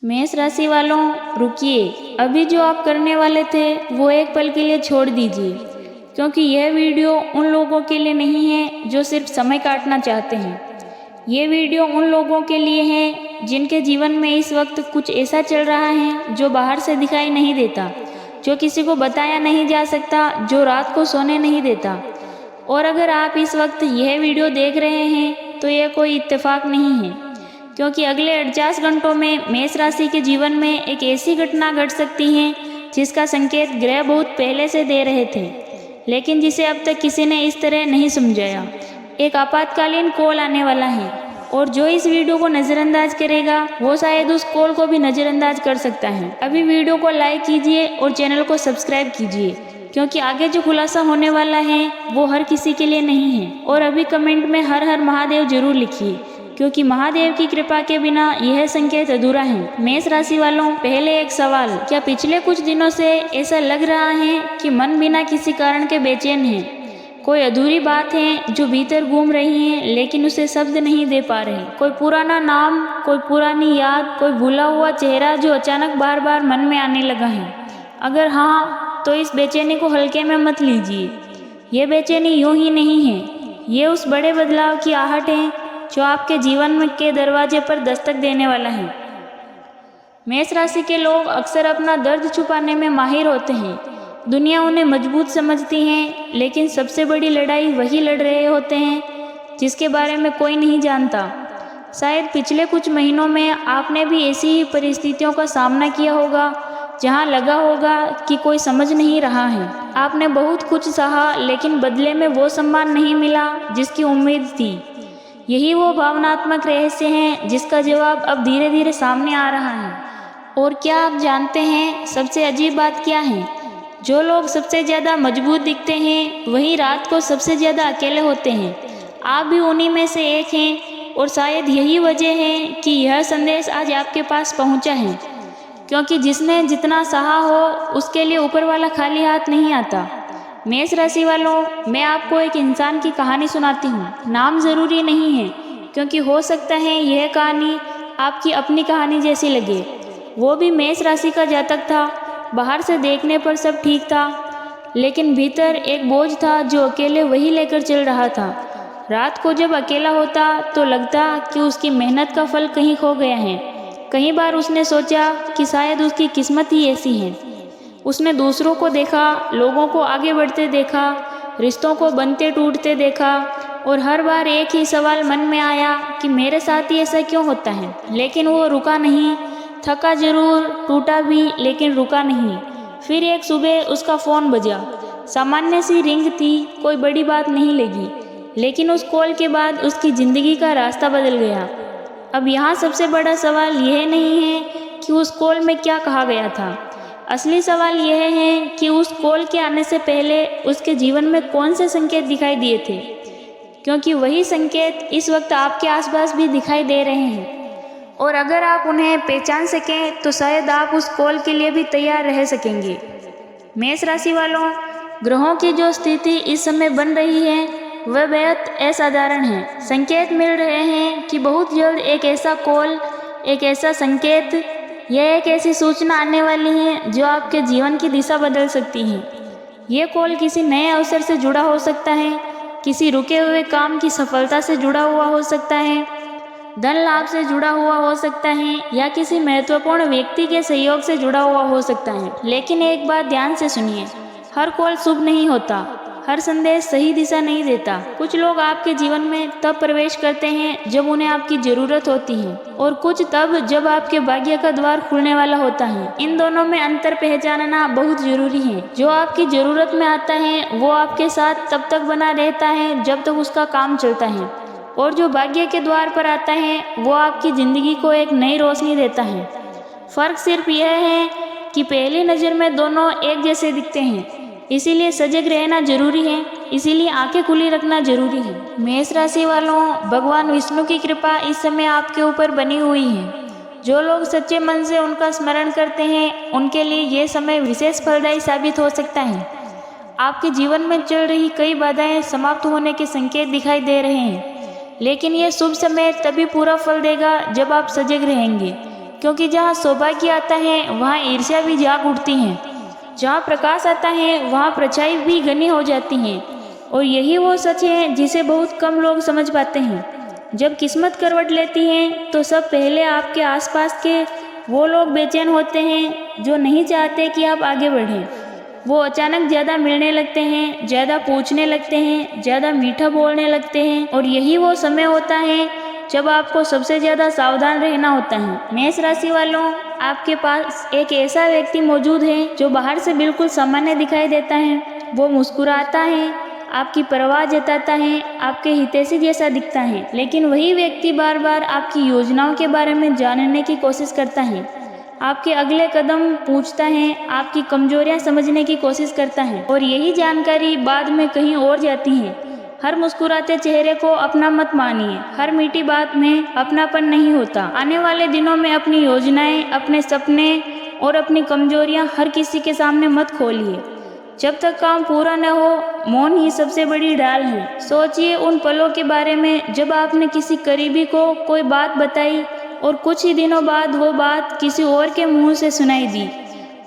मेष राशि वालों, रुकिए, अभी जो आप करने वाले थे वो एक पल के लिए छोड़ दीजिए, क्योंकि यह वीडियो उन लोगों के लिए नहीं है जो सिर्फ समय काटना चाहते हैं। ये वीडियो उन लोगों के लिए है जिनके जीवन में इस वक्त कुछ ऐसा चल रहा है जो बाहर से दिखाई नहीं देता, जो किसी को बताया नहीं जा सकता, जो रात को सोने नहीं देता। और अगर आप इस वक्त यह वीडियो देख रहे हैं तो यह कोई इत्तेफाक नहीं है, क्योंकि अगले 48 घंटों में मेष राशि के जीवन में एक ऐसी घटना घट सकती है जिसका संकेत ग्रह बहुत पहले से दे रहे थे, लेकिन जिसे अब तक किसी ने इस तरह नहीं समझाया। एक आपातकालीन कॉल आने वाला है और जो इस वीडियो को नज़रअंदाज करेगा वो शायद उस कॉल को भी नज़रअंदाज कर सकता है। अभी वीडियो को लाइक कीजिए और चैनल को सब्सक्राइब कीजिए, क्योंकि आगे जो खुलासा होने वाला है वो हर किसी के लिए नहीं है। और अभी कमेंट में हर हर महादेव जरूर लिखिए, क्योंकि महादेव की कृपा के बिना यह संकेत अधूरा है। मेष राशि वालों, पहले एक सवाल, क्या पिछले कुछ दिनों से ऐसा लग रहा है कि मन बिना किसी कारण के बेचैन है? कोई अधूरी बात है जो भीतर घूम रही है लेकिन उसे शब्द नहीं दे पा रहे। कोई पुराना नाम, कोई पुरानी याद, कोई भूला हुआ चेहरा जो अचानक बार बार मन में आने लगा है। अगर हाँ, तो इस बेचैनी को हल्के में मत लीजिए। ये बेचैनी यूं ही नहीं है, ये उस बड़े बदलाव की आहट है जो आपके जीवन में के दरवाजे पर दस्तक देने वाला है। मेष राशि के लोग अक्सर अपना दर्द छुपाने में माहिर होते हैं। दुनिया उन्हें मजबूत समझती है, लेकिन सबसे बड़ी लड़ाई वही लड़ रहे होते हैं जिसके बारे में कोई नहीं जानता। शायद पिछले कुछ महीनों में आपने भी ऐसी ही परिस्थितियों का सामना किया होगा जहां लगा होगा कि कोई समझ नहीं रहा है। आपने बहुत कुछ सहा, लेकिन बदले में वो सम्मान नहीं मिला जिसकी उम्मीद थी। यही वो भावनात्मक रहस्य है जिसका जवाब अब धीरे धीरे सामने आ रहा है। और क्या आप जानते हैं सबसे अजीब बात क्या है? जो लोग सबसे ज़्यादा मजबूत दिखते हैं वही रात को सबसे ज़्यादा अकेले होते हैं। आप भी उन्हीं में से एक हैं, और शायद यही वजह है कि यह संदेश आज आपके पास पहुंचा है, क्योंकि जिसने जितना सहा हो उसके लिए ऊपर वाला खाली हाथ नहीं आता। मेष राशि वालों, मैं आपको एक इंसान की कहानी सुनाती हूँ। नाम ज़रूरी नहीं है, क्योंकि हो सकता है यह कहानी आपकी अपनी कहानी जैसी लगे। वो भी मेष राशि का जातक था। बाहर से देखने पर सब ठीक था, लेकिन भीतर एक बोझ था जो अकेले वही लेकर चल रहा था। रात को जब अकेला होता तो लगता कि उसकी मेहनत का फल कहीं खो गया है। कई बार उसने सोचा कि शायद उसकी किस्मत ही ऐसी है। उसने दूसरों को देखा, लोगों को आगे बढ़ते देखा, रिश्तों को बनते टूटते देखा, और हर बार एक ही सवाल मन में आया कि मेरे साथ ही ऐसा क्यों होता है। लेकिन वो रुका नहीं, थका जरूर, टूटा भी, लेकिन रुका नहीं। फिर एक सुबह उसका फ़ोन बजा। सामान्य सी रिंग थी, कोई बड़ी बात नहीं लगी, लेकिन उस कॉल के बाद उसकी ज़िंदगी का रास्ता बदल गया। अब यहाँ सबसे बड़ा सवाल यह नहीं है कि उस कॉल में क्या कहा गया था। असली सवाल यह है कि उस कॉल के आने से पहले उसके जीवन में कौन से संकेत दिखाई दिए थे, क्योंकि वही संकेत इस वक्त आपके आसपास भी दिखाई दे रहे हैं। और अगर आप उन्हें पहचान सकें तो शायद आप उस कॉल के लिए भी तैयार रह सकेंगे। मेष राशि वालों, ग्रहों की जो स्थिति इस समय बन रही है वह बेहद असाधारण है। संकेत मिल रहे हैं कि बहुत जल्द एक ऐसा कॉल, एक ऐसा संकेत, यह एक ऐसी सूचना आने वाली है जो आपके जीवन की दिशा बदल सकती है। ये कॉल किसी नए अवसर से जुड़ा हो सकता है, किसी रुके हुए काम की सफलता से जुड़ा हुआ हो सकता है, धन लाभ से जुड़ा हुआ हो सकता है, या किसी महत्वपूर्ण व्यक्ति के सहयोग से जुड़ा हुआ हो सकता है। लेकिन एक बात ध्यान से सुनिए, हर कॉल शुभ नहीं होता, हर संदेश सही दिशा नहीं देता। कुछ लोग आपके जीवन में तब प्रवेश करते हैं जब उन्हें आपकी ज़रूरत होती है, और कुछ तब जब आपके भाग्य का द्वार खुलने वाला होता है। इन दोनों में अंतर पहचानना बहुत जरूरी है। जो आपकी ज़रूरत में आता है वो आपके साथ तब तक बना रहता है जब तक उसका काम चलता है, और जो भाग्य के द्वार पर आता है वो आपकी ज़िंदगी को एक नई रोशनी देता है। फ़र्क सिर्फ यह है कि पहली नज़र में दोनों एक जैसे दिखते हैं, इसीलिए सजग रहना जरूरी है, इसीलिए आंखें खुली रखना जरूरी है। मेष राशि वालों, भगवान विष्णु की कृपा इस समय आपके ऊपर बनी हुई है। जो लोग सच्चे मन से उनका स्मरण करते हैं उनके लिए ये समय विशेष फलदायी साबित हो सकता है। आपके जीवन में चल रही कई बाधाएं समाप्त होने के संकेत दिखाई दे रहे हैं, लेकिन यह शुभ समय तभी पूरा फल देगा जब आप सजग रहेंगे, क्योंकि जहाँ सौभाग्य आता है वहाँ ईर्ष्या भी जाग उठती है, जहाँ प्रकाश आता है वहाँ परछाई भी घनी हो जाती है। और यही वो सच है जिसे बहुत कम लोग समझ पाते हैं। जब किस्मत करवट लेती है तो सब पहले आपके आसपास के वो लोग बेचैन होते हैं जो नहीं चाहते कि आप आगे बढ़ें। वो अचानक ज़्यादा मिलने लगते हैं, ज़्यादा पूछने लगते हैं, ज़्यादा मीठा बोलने लगते हैं। और यही वो समय होता है जब आपको सबसे ज़्यादा सावधान रहना होता है। मेष राशि वालों, आपके पास एक ऐसा व्यक्ति मौजूद है जो बाहर से बिल्कुल सामान्य दिखाई देता है। वो मुस्कुराता है, आपकी परवाह जताता है, आपके हितैषी जैसा दिखता है, लेकिन वही व्यक्ति बार बार आपकी योजनाओं के बारे में जानने की कोशिश करता है, आपके अगले कदम पूछता है, आपकी कमजोरियां समझने की कोशिश करता है और यही जानकारी बाद में कहीं और जाती है। हर मुस्कुराते चेहरे को अपना मत मानिए, हर मीठी बात में अपनापन नहीं होता। आने वाले दिनों में अपनी योजनाएं, अपने सपने और अपनी कमजोरियां हर किसी के सामने मत खोलिए। जब तक काम पूरा न हो, मौन ही सबसे बड़ी ढाल है। सोचिए उन पलों के बारे में जब आपने किसी करीबी को कोई बात बताई और कुछ ही दिनों बाद वो बात किसी और के मुंह से सुनाई दी।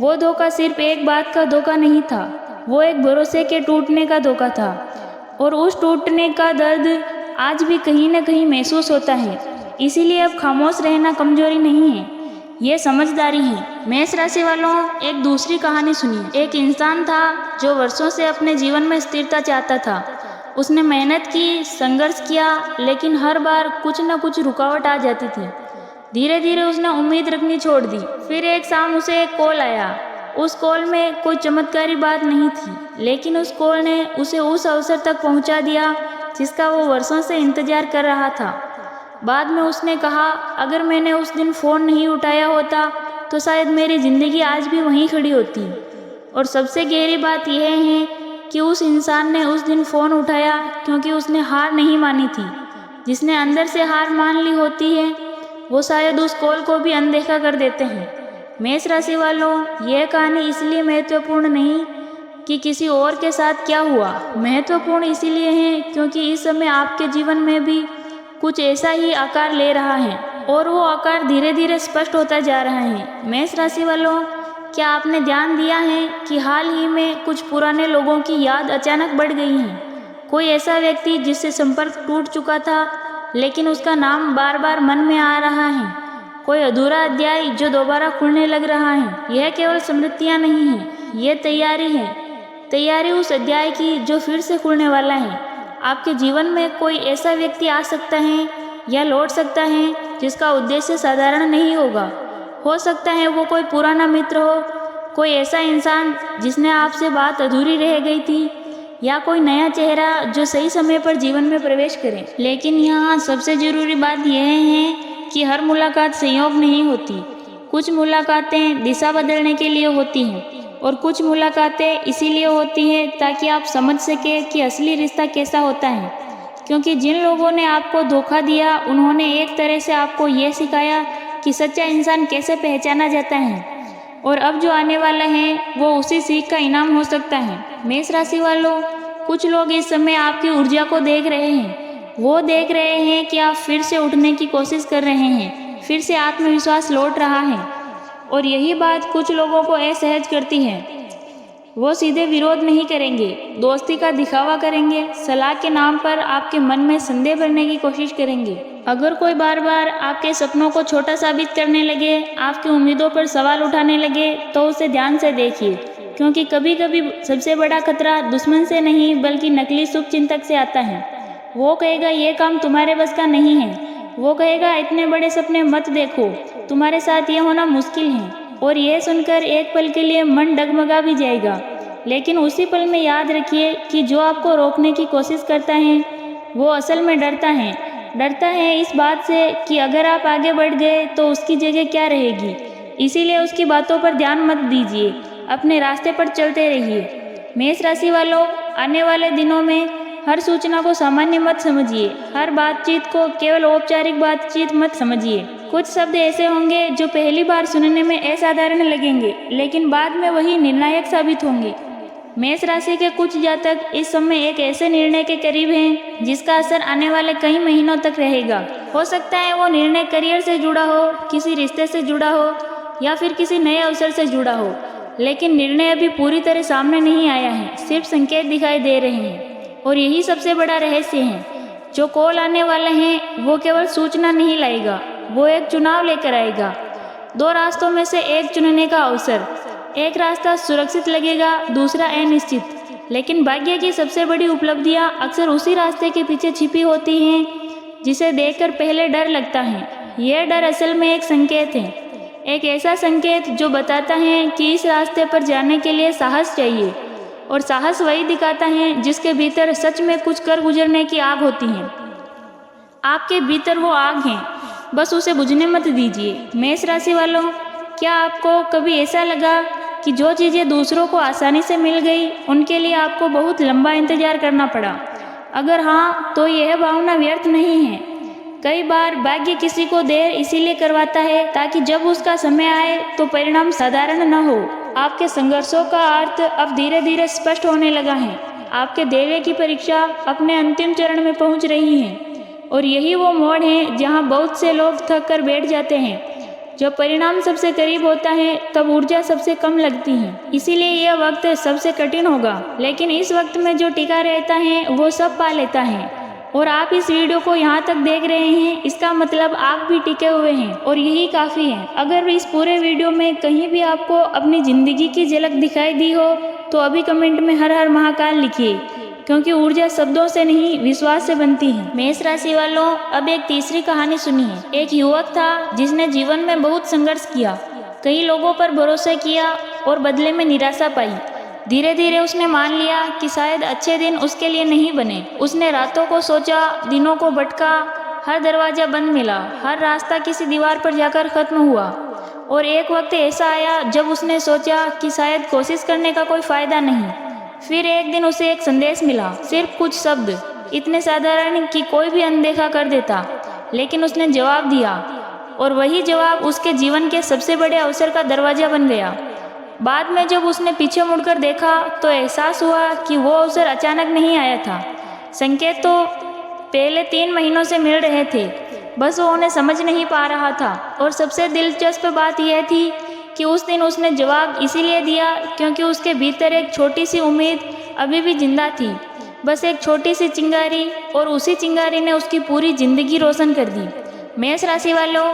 वो धोखा सिर्फ एक बात का धोखा नहीं था, वो एक भरोसे के टूटने का धोखा था। और उस टूटने का दर्द आज भी कहीं न कहीं महसूस होता है। इसीलिए अब खामोश रहना कमजोरी नहीं है, ये समझदारी है। मेष राशि वालों, एक दूसरी कहानी सुनिए। एक इंसान था जो वर्षों से अपने जीवन में स्थिरता चाहता था। उसने मेहनत की, संघर्ष किया, लेकिन हर बार कुछ न कुछ रुकावट आ जाती थी। धीरे धीरे उसने उम्मीद रखनी छोड़ दी। फिर एक शाम उसे एक कॉल आया। उस कॉल में कोई चमत्कारी बात नहीं थी, लेकिन उस कॉल ने उसे उस अवसर तक पहुंचा दिया जिसका वो वर्षों से इंतजार कर रहा था। बाद में उसने कहा, अगर मैंने उस दिन फ़ोन नहीं उठाया होता तो शायद मेरी ज़िंदगी आज भी वहीं खड़ी होती। और सबसे गहरी बात यह है कि उस इंसान ने उस दिन फ़ोन उठाया क्योंकि उसने हार नहीं मानी थी। जिसने अंदर से हार मान ली होती है वो शायद उस कॉल को भी अनदेखा कर देते हैं। मेष राशि वालों, यह कहानी इसलिए महत्वपूर्ण नहीं कि किसी और के साथ क्या हुआ, महत्वपूर्ण इसीलिए है क्योंकि इस समय आपके जीवन में भी कुछ ऐसा ही आकार ले रहा है और वो आकार धीरे धीरे स्पष्ट होता जा रहा है। मेष राशि वालों, क्या आपने ध्यान दिया है कि हाल ही में कुछ पुराने लोगों की याद अचानक बढ़ गई है? कोई ऐसा व्यक्ति जिससे संपर्क टूट चुका था लेकिन उसका नाम बार बार मन में आ रहा है। कोई अधूरा अध्याय जो दोबारा खुलने लग रहा है। यह केवल स्मृतियाँ नहीं है, ये तैयारी है, तैयारी उस अध्याय की जो फिर से खुलने वाला है। आपके जीवन में कोई ऐसा व्यक्ति आ सकता है या लौट सकता है जिसका उद्देश्य साधारण नहीं होगा। हो सकता है वो कोई पुराना मित्र हो, कोई ऐसा इंसान जिसने आपसे बात अधूरी रह गई थी, या कोई नया चेहरा जो सही समय पर जीवन में प्रवेश करे। लेकिन यहाँ सबसे ज़रूरी बात यह है कि हर मुलाकात संयोग नहीं होती। कुछ मुलाकातें दिशा बदलने के लिए होती हैं और कुछ मुलाकातें इसीलिए होती हैं ताकि आप समझ सकें कि असली रिश्ता कैसा होता है। क्योंकि जिन लोगों ने आपको धोखा दिया उन्होंने एक तरह से आपको ये सिखाया कि सच्चा इंसान कैसे पहचाना जाता है, और अब जो आने वाला है वो उसी सीख का इनाम हो सकता है। मेष राशि वालों, कुछ लोग इस समय आपकी ऊर्जा को देख रहे हैं। वो देख रहे हैं कि आप फिर से उठने की कोशिश कर रहे हैं, फिर से आत्मविश्वास लौट रहा है। और यही बात कुछ लोगों को असहज करती है। वो सीधे विरोध नहीं करेंगे, दोस्ती का दिखावा करेंगे, सलाह के नाम पर आपके मन में संदेह भरने की कोशिश करेंगे। अगर कोई बार बार आपके सपनों को छोटा साबित करने लगे, आपकी उम्मीदों पर सवाल उठाने लगे, तो उसे ध्यान से देखिए, क्योंकि कभी कभी सबसे बड़ा खतरा दुश्मन से नहीं बल्कि नकली शुभचिंतक से आता है। वो कहेगा ये काम तुम्हारे बस का नहीं है, वो कहेगा इतने बड़े सपने मत देखो, तुम्हारे साथ ये होना मुश्किल है। और यह सुनकर एक पल के लिए मन डगमगा भी जाएगा, लेकिन उसी पल में याद रखिए कि जो आपको रोकने की कोशिश करता है वो असल में डरता है इस बात से कि अगर आप आगे बढ़ गए तो उसकी जगह क्या रहेगी। इसीलिए उसकी बातों पर ध्यान मत दीजिए, अपने रास्ते पर चलते रहिए। मेष राशि वालों, आने वाले दिनों में हर सूचना को सामान्य मत समझिए, हर बातचीत को केवल औपचारिक बातचीत मत समझिए। कुछ शब्द ऐसे होंगे जो पहली बार सुनने में असाधारण लगेंगे, लेकिन बाद में वही निर्णायक साबित होंगे। मेष राशि के कुछ जातक इस समय एक ऐसे निर्णय के करीब हैं जिसका असर आने वाले कई महीनों तक रहेगा। हो सकता है वो निर्णय करियर से जुड़ा हो, किसी रिश्ते से जुड़ा हो या फिर किसी नए अवसर से जुड़ा हो, लेकिन निर्णय अभी पूरी तरह सामने नहीं आया है, सिर्फ संकेत दिखाई दे रहे हैं। और यही सबसे बड़ा रहस्य है। जो कॉल आने वाले हैं वो केवल सूचना नहीं लाएगा, वो एक चुनाव लेकर आएगा। दो रास्तों में से एक चुनने का अवसर। एक रास्ता सुरक्षित लगेगा, दूसरा अनिश्चित। लेकिन भाग्य की सबसे बड़ी उपलब्धियां अक्सर उसी रास्ते के पीछे छिपी होती हैं जिसे देखकर पहले डर लगता है। यह डर असल में एक संकेत है, एक ऐसा संकेत जो बताता है कि इस रास्ते पर जाने के लिए साहस चाहिए। और साहस वही दिखाता है जिसके भीतर सच में कुछ कर गुजरने की आग होती है। आपके भीतर वो आग है, बस उसे बुझने मत दीजिए। मेष राशि वालों, क्या आपको कभी ऐसा लगा कि जो चीज़ें दूसरों को आसानी से मिल गई उनके लिए आपको बहुत लंबा इंतजार करना पड़ा? अगर हाँ, तो यह भावना व्यर्थ नहीं है। कई बार भाग्य किसी को देर इसीलिए करवाता है ताकि जब उसका समय आए तो परिणाम साधारण न हो। आपके संघर्षों का अर्थ अब धीरे धीरे स्पष्ट होने लगा है। आपके धैर्य की परीक्षा अपने अंतिम चरण में पहुंच रही है। और यही वो मोड़ है जहां बहुत से लोग थक कर बैठ जाते हैं। जब परिणाम सबसे करीब होता है तब ऊर्जा सबसे कम लगती है, इसीलिए यह वक्त सबसे कठिन होगा। लेकिन इस वक्त में जो टिका रहता है वो सब पा लेता है। और आप इस वीडियो को यहाँ तक देख रहे हैं, इसका मतलब आप भी टिके हुए हैं और यही काफ़ी है। अगर इस पूरे वीडियो में कहीं भी आपको अपनी ज़िंदगी की झलक दिखाई दी हो तो अभी कमेंट में हर हर महाकाल लिखिए, क्योंकि ऊर्जा शब्दों से नहीं विश्वास से बनती है। मेष राशि वालों, अब एक तीसरी कहानी सुनिए। एक युवक था जिसने जीवन में बहुत संघर्ष किया, कई लोगों पर भरोसा किया और बदले में निराशा पाई। धीरे धीरे उसने मान लिया कि शायद अच्छे दिन उसके लिए नहीं बने। उसने रातों को सोचा, दिनों को भटका, हर दरवाजा बंद मिला, हर रास्ता किसी दीवार पर जाकर खत्म हुआ। और एक वक्त ऐसा आया जब उसने सोचा कि शायद कोशिश करने का कोई फायदा नहीं। फिर एक दिन उसे एक संदेश मिला, सिर्फ कुछ शब्द, इतने साधारण कि कोई भी अनदेखा कर देता। लेकिन उसने जवाब दिया और वही जवाब उसके जीवन के सबसे बड़े अवसर का दरवाजा बन गया। बाद में जब उसने पीछे मुड़कर देखा तो एहसास हुआ कि वो अवसर अचानक नहीं आया था। संकेत तो पहले 3 महीनों से मिल रहे थे, बस वो उन्हें समझ नहीं पा रहा था। और सबसे दिलचस्प बात यह थी कि उस दिन उसने जवाब इसीलिए दिया क्योंकि उसके भीतर एक छोटी सी उम्मीद अभी भी जिंदा थी, बस एक छोटी सी चिंगारी, और उसी चिंगारी ने उसकी पूरी जिंदगी रोशन कर दी। मेष राशि वालों,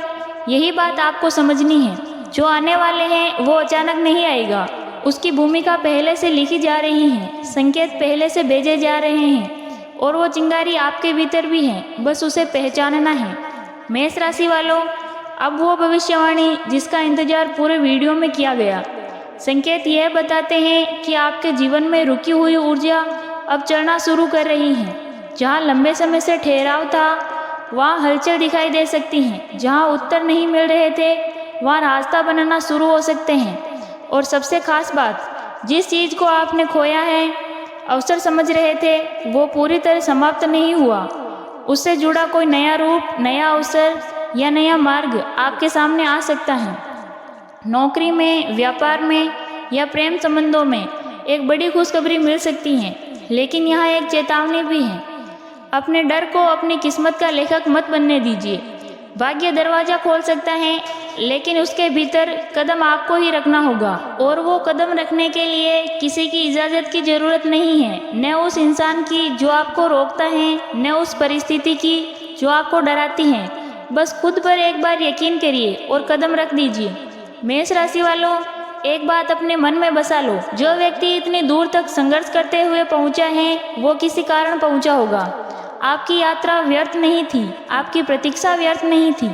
यही बात आपको समझनी है। जो आने वाले हैं वो अचानक नहीं आएगा, उसकी भूमिका पहले से लिखी जा रही है, संकेत पहले से भेजे जा रहे हैं और वो चिंगारी आपके भीतर भी है, बस उसे पहचानना है। मेष राशि वालों, अब वो भविष्यवाणी जिसका इंतजार पूरे वीडियो में किया गया। संकेत यह बताते हैं कि आपके जीवन में रुकी हुई ऊर्जा अब चलना शुरू कर रही है। जहाँ लंबे समय से ठहराव था वहाँ हलचल दिखाई दे सकती है। जहाँ उत्तर नहीं मिल रहे थे वहाँ रास्ता बनाना शुरू हो सकते हैं। और सबसे खास बात, जिस चीज़ को आपने खोया है, अवसर समझ रहे थे, वो पूरी तरह समाप्त नहीं हुआ। उससे जुड़ा कोई नया रूप, नया अवसर या नया मार्ग आपके सामने आ सकता है। नौकरी में, व्यापार में या प्रेम संबंधों में एक बड़ी खुशखबरी मिल सकती है। लेकिन यहाँ एक चेतावनी भी है, अपने डर को अपनी किस्मत का लेखक मत बनने दीजिए। भाग्य दरवाजा खोल सकता है, लेकिन उसके भीतर कदम आपको ही रखना होगा। और वो कदम रखने के लिए किसी की इजाज़त की ज़रूरत नहीं है, न उस इंसान की जो आपको रोकता है, न उस परिस्थिति की जो आपको डराती है। बस खुद पर एक बार यकीन करिए और कदम रख दीजिए। मेष राशि वालों, एक बात अपने मन में बसा लो, जो व्यक्ति इतनी दूर तक संघर्ष करते हुए पहुंचा है वो किसी कारण पहुंचा होगा। आपकी यात्रा व्यर्थ नहीं थी, आपकी प्रतीक्षा व्यर्थ नहीं थी।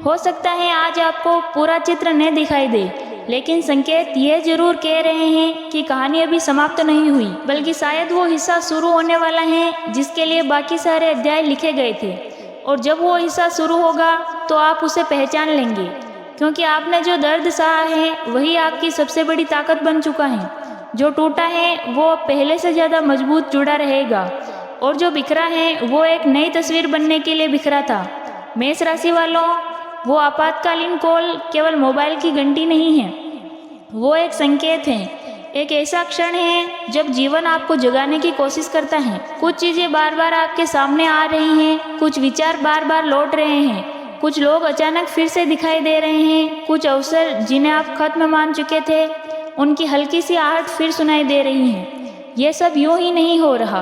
हो सकता है आज आपको पूरा चित्र न दिखाई दे, लेकिन संकेत ये जरूर कह रहे हैं कि कहानी अभी समाप्त नहीं हुई, बल्कि शायद वो हिस्सा शुरू होने वाला है जिसके लिए बाकी सारे अध्याय लिखे गए थे। और जब वो हिस्सा शुरू होगा तो आप उसे पहचान लेंगे, क्योंकि आपने जो दर्द सहा है वही आपकी सबसे बड़ी ताकत बन चुका है। जो टूटा है वो पहले से ज़्यादा मजबूत जुड़ा रहेगा, और जो बिखरा है वो एक नई तस्वीर बनने के लिए बिखरा था। मेष राशि वालों, वो आपातकालीन कॉल केवल मोबाइल की घंटी नहीं है, वो एक संकेत है एक ऐसा क्षण है जब जीवन आपको जगाने की कोशिश करता है। कुछ चीज़ें बार बार आपके सामने आ रही हैं, कुछ विचार बार बार लौट रहे हैं, कुछ लोग अचानक फिर से दिखाई दे रहे हैं, कुछ अवसर जिन्हें आप खत्म मान चुके थे उनकी हल्की सी आहट फिर सुनाई दे रही है। ये सब यूं ही नहीं हो रहा,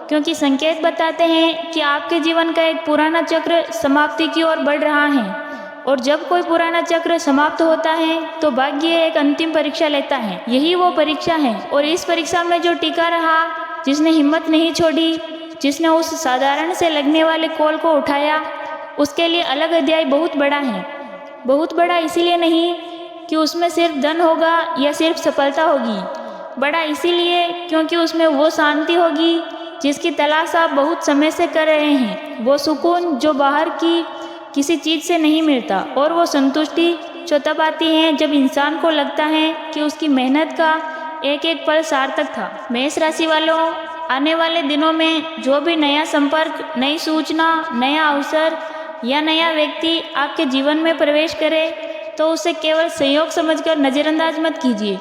क्योंकि संकेत बताते हैं कि आपके जीवन का एक पुराना चक्र समाप्ति की ओर बढ़ रहा है। और जब कोई पुराना चक्र समाप्त होता है तो भाग्य एक अंतिम परीक्षा लेता है। यही वो परीक्षा है, और इस परीक्षा में जो टिका रहा, जिसने हिम्मत नहीं छोड़ी, जिसने उस साधारण से लगने वाले कॉल को उठाया, उसके लिए अलग अध्याय बहुत बड़ा है। बहुत बड़ा इसीलिए नहीं कि उसमें सिर्फ धन होगा या सिर्फ सफलता होगी, बड़ा इसीलिए क्योंकि उसमें वो शांति होगी जिसकी तलाश आप बहुत समय से कर रहे हैं, वो सुकून जो बाहर की किसी चीज़ से नहीं मिलता, और वो संतुष्टि जो तब आती है जब इंसान को लगता है कि उसकी मेहनत का एक एक पल सार्थक था। मेष राशि वालों, आने वाले दिनों में जो भी नया संपर्क, नई सूचना, नया अवसर या नया व्यक्ति आपके जीवन में प्रवेश करे तो उसे केवल संयोग समझकर नज़रअंदाज मत कीजिए,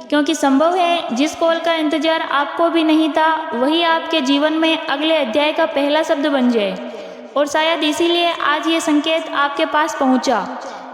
क्योंकि संभव है जिस कॉल का इंतजार आपको भी नहीं था वही आपके जीवन में अगले अध्याय का पहला शब्द बन जाए। और शायद इसीलिए आज ये संकेत आपके पास पहुंचा।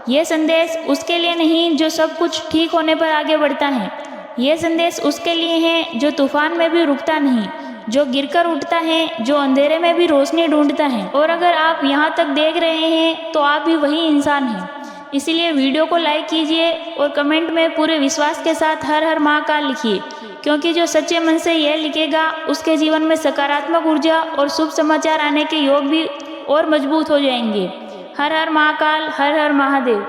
ये संदेश उसके लिए नहीं जो सब कुछ ठीक होने पर आगे बढ़ता है। ये संदेश उसके लिए है जो तूफान में भी रुकता नहीं, जो गिरकर उठता है, जो अंधेरे में भी रोशनी ढूंढता है। और अगर आप यहाँ तक देख रहे हैं तो आप भी वही इंसान हैं। इसीलिए वीडियो को लाइक कीजिए और कमेंट में पूरे विश्वास के साथ हर हर महाकाल लिखिए, क्योंकि जो सच्चे मन से यह लिखेगा उसके जीवन में सकारात्मक ऊर्जा और शुभ समाचार आने के योग भी और मजबूत हो जाएंगे। हर हर महाकाल, हर हर महादेव।